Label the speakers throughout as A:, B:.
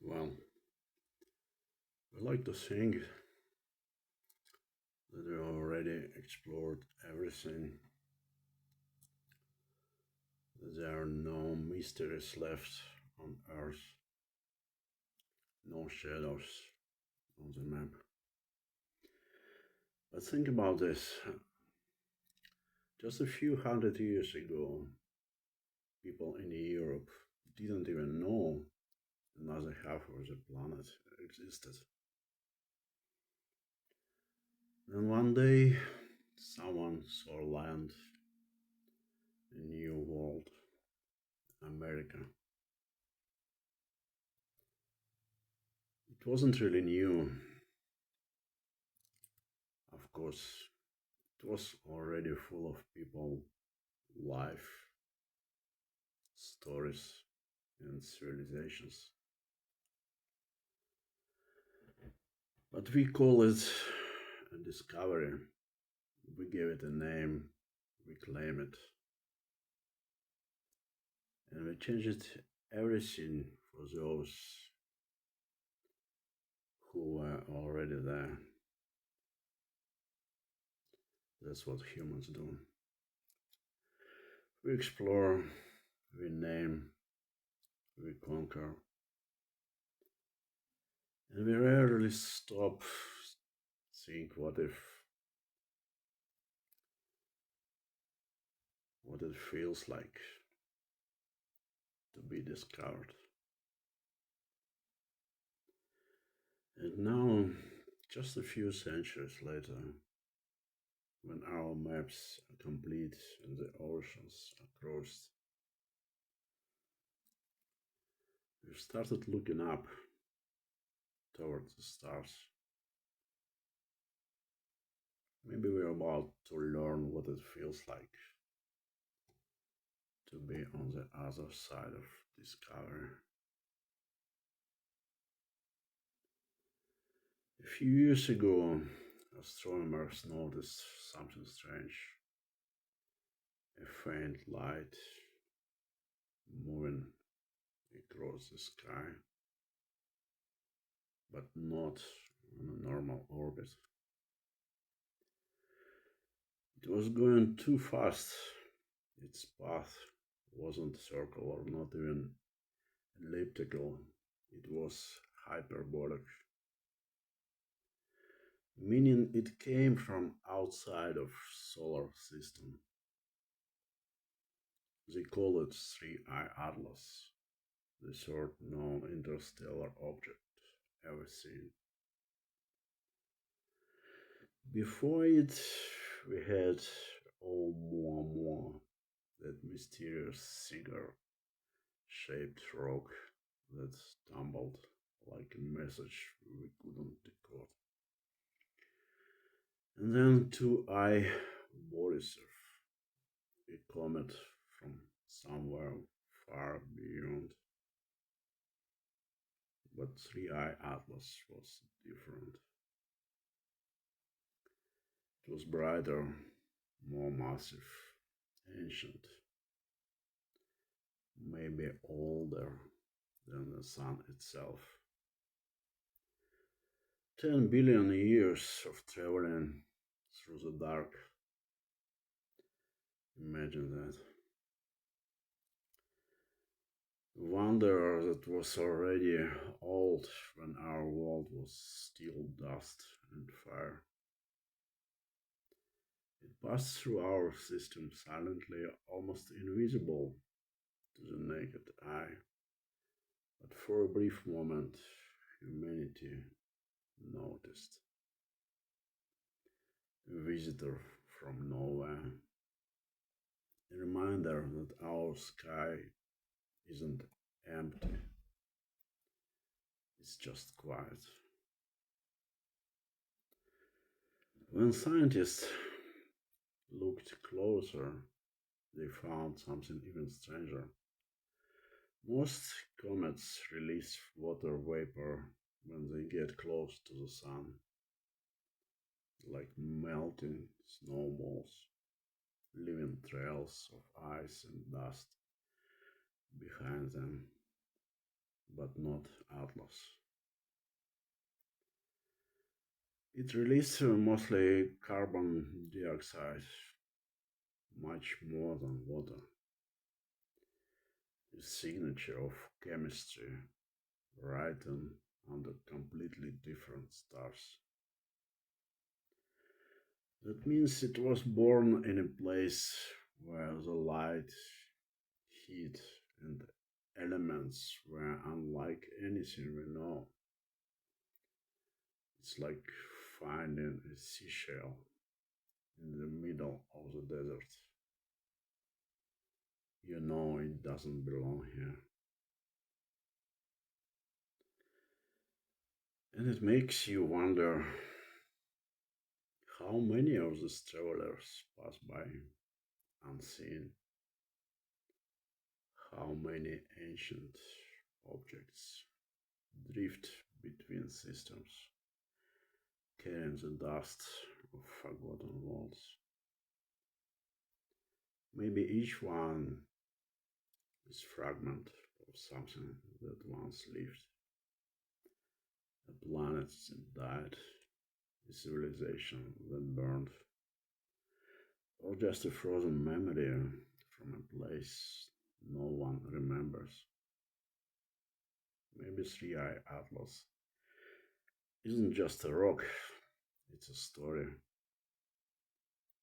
A: Well, I like to think that we already explored everything, that there are no mysteries left on Earth, no shadows on the map. But think about this. Just a few hundred years ago, people in Europe didn't even know another half of the planet existed. Then one day, someone saw land, a new world, America. It wasn't really new. Of course, it was already full of people, life, stories, and civilizations. But we call it a discovery. We give it a name, we claim it, and we change it everything for those who were already there. That's what humans do. We explore, we name, we conquer, and we rarely stop think what it feels like to be discovered. And now, just a few centuries later, when our maps are complete and the oceans are crossed, we've started looking up towards the stars. Maybe we're about to learn what it feels like to be on the other side of discovery. A few years ago, astronomers noticed something strange. A faint light moving across the sky, but not on a normal orbit. It was going too fast. Its path wasn't circular, not even elliptical. It was hyperbolic, meaning it came from outside of solar system. They call it 3I Atlas, the third known interstellar object ever seen. Before it, we had Oumuamua, that mysterious cigar-shaped rock that tumbled like a message we couldn't decode. And then 2I Borisov, a comet from somewhere far beyond. But 3I Atlas was different. It was brighter, more massive, ancient, maybe older than the sun itself. 10 billion years of traveling through the dark. Imagine that. Wonder that was already old when our world was still dust and fire. It passed through our system silently, almost invisible to the naked eye. But for a brief moment, humanity noticed. A visitor from nowhere. A reminder that our sky isn't empty, it's just quiet. When scientists looked closer, they found something even stranger. Most comets release water vapor when they get close to the sun, like melting snowballs, leaving trails of ice and dust behind them, but not Atlas. It releases mostly carbon dioxide, much more than water. A signature of chemistry written under completely different stars. That means it was born in a place where the light, heat, and elements were unlike anything we know. It's like finding a seashell in the middle of the desert. You know it doesn't belong here. And it makes you wonder how many of these travelers pass by unseen, how many ancient objects drift between systems, carrying the dust of forgotten worlds. Maybe each one is fragment of something that once lived, a planet that died, a civilization that burned, or just a frozen memory from a place no one remembers. Maybe 3i Atlas isn't just a rock, it's a story,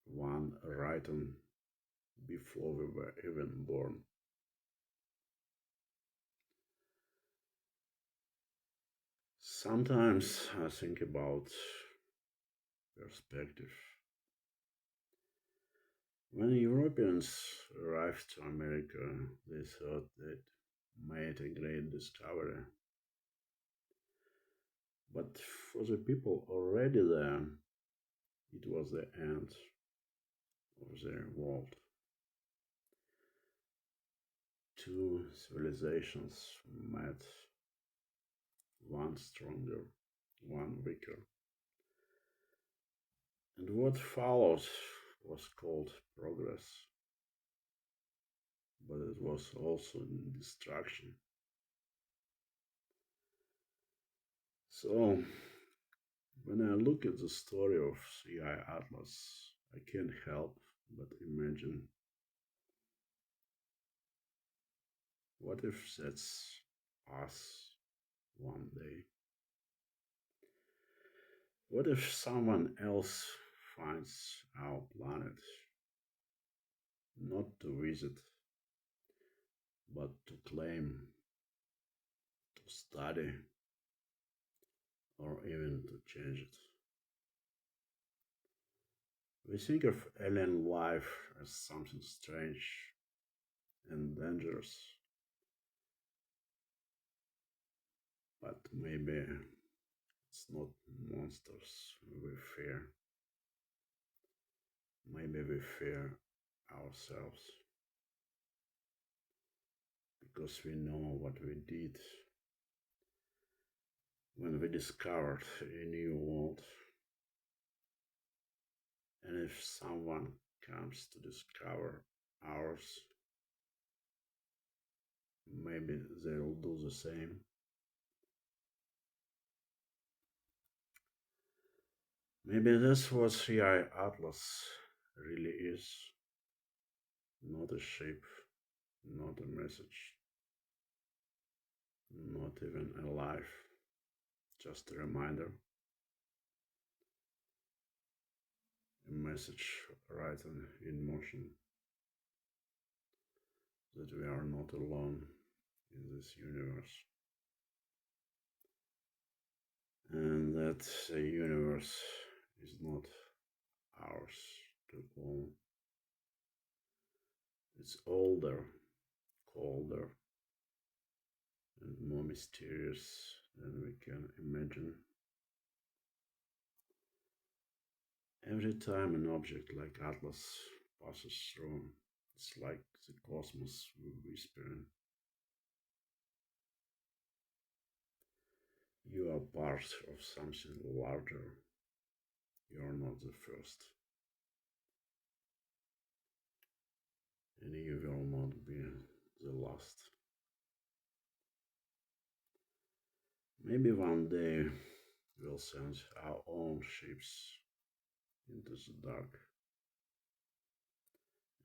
A: one written before we were even born. Sometimes I think about perspective. When Europeans arrived to America, they thought they'd made a great discovery. But for the people already there, it was the end of their world. Two civilizations met, one stronger, one weaker. And what followed was called progress, but it was also destruction. So, when I look at the story of 3i Atlas, I can't help but imagine what if that's us one day? What if someone else finds our planet not to visit, but to claim, to study, or even to change it? We think of alien life as something strange and dangerous, but maybe it's not monsters we fear. Maybe we fear ourselves because we know what we did when we discovered a new world. And if someone comes to discover ours, maybe they'll do the same. Maybe that's what 3i Atlas really is. Not a ship, not a message, not even a life, just a reminder, a message written in motion that we are not alone in this universe and that the universe is not ours to own. It's older, colder, and more mysterious than we can imagine. Every time an object like Atlas passes through, It's like the cosmos whispering, you are part of something larger. You are not the first, and you will not be the last. Maybe one day we'll send our own ships into the dark,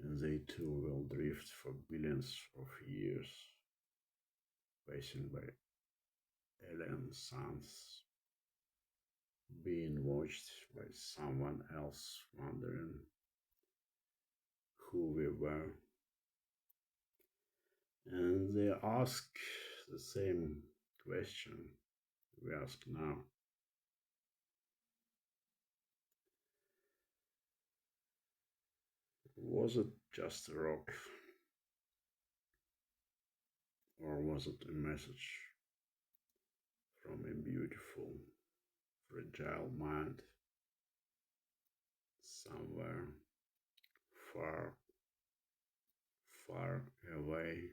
A: and they too will drift for billions of years, passing by alien suns, being watched by someone else, wondering who we were. And they ask the same question we ask now. Was it just a rock, or was it a message from a beautiful, fragile mind somewhere far, far away?